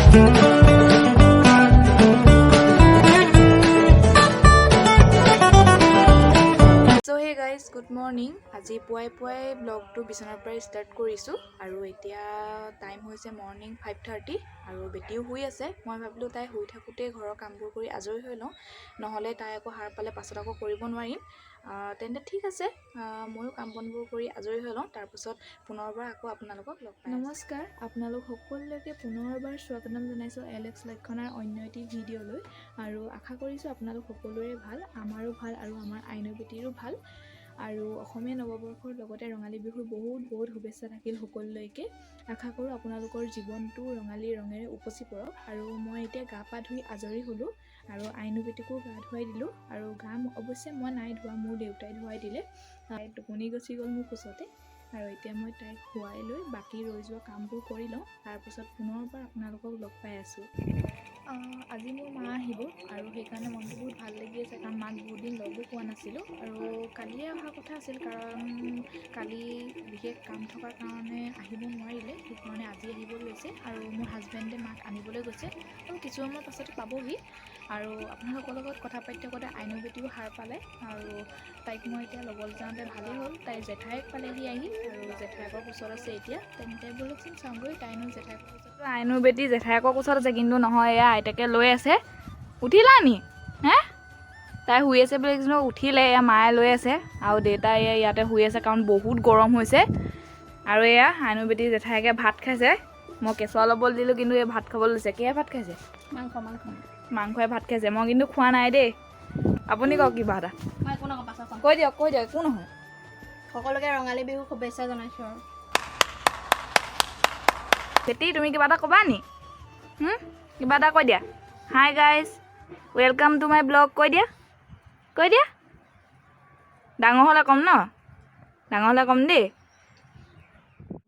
So hey guys, good morning. আজি পুৱাই ব্লগটো বিছনাৰ পৰা ষ্টাৰ্ট কৰিছোঁ আৰু এতিয়া টাইম হৈছে মৰ্নিং 5:30 আৰু বেটিও শুই আছে। মই ভাবিলোঁ তাই শুই থাকোঁতে ঘৰৰ কামবোৰ কৰি আজৰি হৈ লওঁ, নহ'লে তাই আকৌ সাৰ পালে পাছত আকৌ কৰিব নোৱাৰিম। তেন্তে ঠিক আছে, ময়ো কাম বনবোৰ কৰি আজৰি হৈ লওঁ, তাৰপিছত পুনৰবাৰ আকৌ আপোনালোকক লগ পাম। নমস্কাৰ, আপোনালোক সকলোলৈকে পুনৰবাৰ স্বাগতম জনাইছোঁ এলেক্স লক্ষণাৰ অন্য এটি ভিডিঅ'লৈ। আৰু আশা কৰিছোঁ আপোনালোক সকলোৰে ভাল, আমাৰো ভাল আৰু আমাৰ আইনু বেটিৰো ভাল। আৰু অসমীয়া নৱবৰ্ষৰ লগতে ৰঙালী বিহুৰ বহুত শুভেচ্ছা থাকিল সকলোলৈকে। আশা কৰোঁ আপোনালোকৰ জীৱনটো ৰঙালী ৰঙেৰে উপচি পৰক। আৰু মই এতিয়া গা পা ধুই আজৰি হ'লোঁ আৰু আইনু বেটিকো গা ধুৱাই দিলোঁ। আৰু গা অৱশ্যে মই নাই ধোৱা, মোৰ দেউতাই ধুৱাই দিলে। তাই টোপনি গুচি গ'ল মোৰ কোচতে। আৰু এতিয়া মই তাইক শুৱাই লৈ বাকী ৰৈ যোৱা কামবোৰ কৰি লওঁ, তাৰপিছত পুনৰবাৰ আপোনালোকক লগ পাই আছোঁ। আজি মোৰ মা আহিব আৰু সেইকাৰণে মনটো বহুত ভাল লাগি আছে, কাৰণ মাক বহুত দিন লগো পোৱা নাছিলোঁ। আৰু কালিয়ে অহা কথা আছিল, কাৰণ কালি বিশেষ কাম থকাৰ কাৰণে আহিব নোৱাৰিলে, সেইকাৰণে আজি আহিব লৈছে। আৰু মোৰ হাজবেণ্ডে মাক আনিবলৈ গৈছে আৰু কিছু সময়ৰ পাছতে পাবহি। আৰু আপোনালোকৰ লগত কথা পাতি থাকোঁতে আইনু বেটিও সাৰ পালে আৰু তাইক মই এতিয়া ল'বলৈ যাওঁতে ভালেই হ'ল, তাইৰ জেঠাইক পালেহি আহি আৰু জেঠাইকৰ কোচত আছে এতিয়া। তেন্তে ব'লকচোন চাওঁগৈ তাইনো জেঠাইকৰ কোচত। আইনু বেটি জেঠাইকৰ কোচত আছে, কিন্তু নহয়, এয়া আইতাকে লৈ আছে। উঠিলা নি? হে, তাই শুই আছে বুলি কিন্তু উঠিলে। এয়া মায়ে লৈ আছে আৰু দেউতাই ইয়াতে শুই আছে, কাৰণ বহুত গৰম হৈছে। আৰু এয়া আইনু বেটি জেঠাইকে ভাত খাইছে, মই কেঁচুৱা ল'বলৈ দিলোঁ, কিন্তু এই ভাত খাবলৈ লৈছে। কিহে ভাত খাইছে? মাংসই ভাত খাইছে, মই কিন্তু খোৱা নাই দেই। আপুনি কওক কিবা এটা। কৈ দিয়ক একো নহয়। সকলোকে ৰঙালী বিহু শুভেচ্ছা জনাইছোঁ। আৰু বেটি তুমি কিবা এটা ক'বা নি? কিবা এটা কৈ দিয়া। Hi guys, welcome to my blog. কৈ দিয়া। ডাঙৰ হ'লে ক'ম ন? ডাঙৰ হ'লে ক'ম দেই।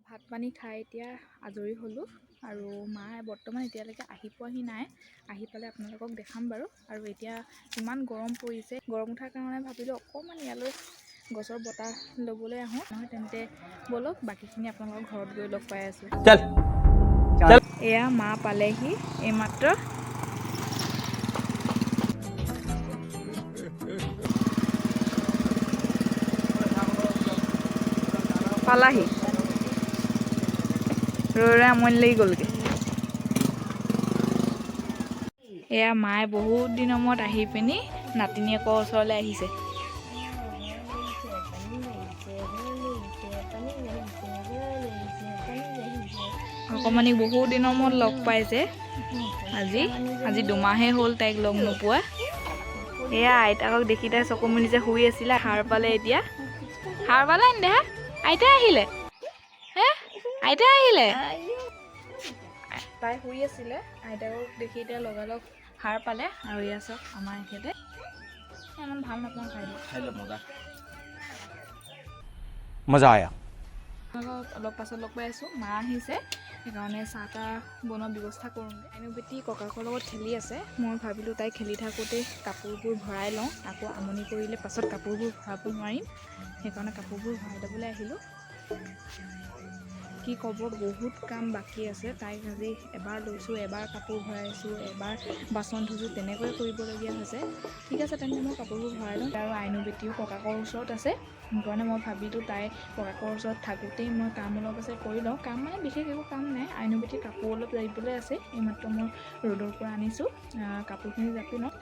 ভাত পানী খাই এতিয়া আজৰি হ'লোঁ আৰু মায়ে বৰ্তমান এতিয়ালৈকে আহি পোৱাহি নাই। আহি পালে আপোনালোকক দেখাম বাৰু। আৰু এতিয়া ইমান গৰম পৰিছে, গৰম উঠাৰ কাৰণে ভাবিলোঁ অকণমান ইয়ালৈ গছৰ বতাহ ল'বলৈ আহোঁ। নহয় তেন্তে ব'লক বাকীখিনি আপোনালোকৰ ঘৰত গৈ লগ পাই আছোঁ। এয়া মা পালেহি এইমাত্ৰ। পালাহি, ৰৈ আমনি লাগি গ'লগৈ। এয়া মায়ে বহুত দিনৰ মূৰত আহি পিনি নাতিনীয়েকৰ ওচৰলৈ আহিছে। অকণমানিক বহুত দিনৰ মূৰত লগ পাইছে আজি 2 মাহেই হ'ল তাইক লগ নোপোৱা। এয়া আইতাকক দেখি তাই চকু মুলিছে, শুই আছিলে, সাৰ পালে এতিয়া। সাৰ পালে নি দেহা? আইতাই আহিলে হে, আইতাই আহিলে। তাই শুই আছিলে, আইতাকক দেখি এতিয়া লগালগ সাৰ পালে। আৰু এয়া চাওক আমাৰ এখেতে ইমান ভাল নাপাওঁ খাই লওঁ, মজা আয়া। অলপ পাছত লগ পাই আছোঁ। মা আহিছে, সেইকাৰণে চাহ তাহ বনোৱাৰ ব্যৱস্থা কৰোঁগৈ। আইনু বেটি ককাকৰ লগত খেলি আছে। মই ভাবিলোঁ তাই খেলি থাকোঁতে কাপোৰবোৰ ভৰাই লওঁ, আকৌ আমনি কৰিলে পাছত কাপোৰবোৰ ভৰাব নোৱাৰিম, সেইকাৰণে কাপোৰবোৰ ভৰাই ল'বলৈ আহিলোঁ। কি ক'ব, বহুত কাম বাকী আছে। তাইক আজি এবাৰ লৈছোঁ, এবাৰ কাপোৰ ভৰাইছোঁ, এবাৰ বাচন ধুইছোঁ, তেনেকৈ কৰিবলগীয়া হৈছে। ঠিক আছে তেন্তে মই কাপোৰবোৰ ভৰাই লওঁ। আৰু আইনু বেটিও ককাকৰ ওচৰত আছে, সেইকাৰণে মই ভাবিলোঁ তাই ককাকৰ ওচৰত থাকোঁতেই মই কাম অলপ আছে কৰি লওঁ। কাম মানে বিশেষ একো কাম নাই, আইনু বেটিৰ কাপোৰ অলপ জাৰিবলৈ আছে। এইমাত্ৰ মই ৰ'দৰ পৰা আনিছোঁ, কাপোৰখিনি জাপি লওঁ।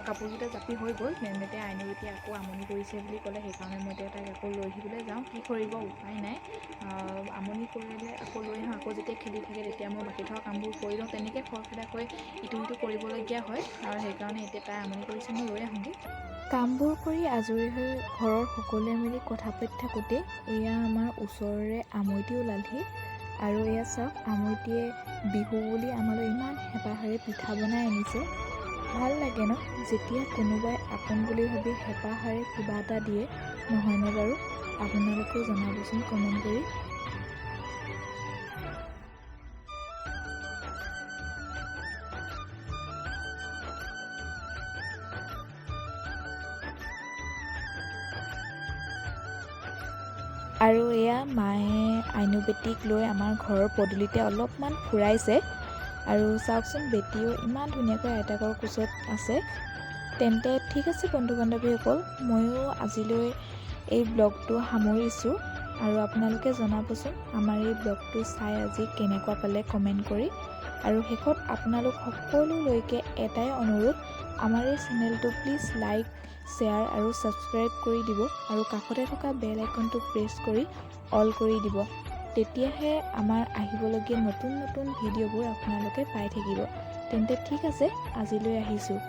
কাপোৰকেইটা জাপি হৈ গ'ল, তেন্তে আইনু বেটিয়ে আকৌ আমনি কৰিছে বুলি ক'লে, সেইকাৰণে মই এতিয়া তাইক আকৌ লৈ আহিবলৈ যাওঁ। কি কৰিব, উপায় নাই। আমনি কৰিলে আকৌ লৈ আহোঁ, আকৌ যেতিয়া খেলি থাকে তেতিয়া মই বাকী থকা কামবোৰ কৰি লওঁ। তেনেকৈ খৰখেদাকৈ ইটো সিটো কৰিবলগীয়া হয়, আৰু সেইকাৰণে এতিয়া তাই আমনি কৰিছে, মই লৈ আহোঁগৈ। কামবোৰ কৰি আজৰি হৈ ঘৰৰ সকলোৱে মিলি কথা পাতি থাকোঁতে এয়া আমাৰ ওচৰৰে আমৈতী ওলালহি। আৰু এয়া চাওক, আমৈতীয়ে বিহু বুলি আমালৈ ইমান হেঁপাহেৰে পিঠা বনাই আনিছে। ভাল লাগে ন, যেতিয়া কোনোবাই আপোন বুলি ভাবি হেঁপাহেৰে কিবা এটা দিয়ে, নহয়নে বাৰু? আপোনালোকেও জনাবচোন কমেণ্ট কৰি। আৰু এয়া মায়ে আইনু বেটীক লৈ আমাৰ ঘৰৰ পদূলিতে অলপমান ফুৰাইছে। আৰু চাওকচোন বেটীও ইমান ধুনীয়াকৈ আইতাকৰ কোচত আছে। তেন্তে ঠিক আছে বন্ধু বান্ধৱীসকল, ময়ো আজিলৈ এই ব্লগটো সামৰিছোঁ। আৰু আপোনালোকে জনাবচোন আমাৰ এই ব্লগটো চাই আজি কেনেকুৱা পালে কমেণ্ট কৰি। আৰু শেষত আপোনালোক সকলোলৈকে এটাই অনুৰোধ, আমাৰ এই চেনেলটো প্লিজ লাইক, শ্বেয়াৰ আৰু ছাবস্ক্ৰাইব কৰি দিব আৰু কাষতে থকা বেল আইকনটো প্ৰেছ কৰি অল কৰি দিব। তেতিয়াহে আমাৰ আহিবলগীয়া নতুন নতুন ভিডিঅ'বোৰ আপোনালোকে পাই থাকিব। তেন্তে ঠিক আছে, আজিলৈ আহিছোঁ।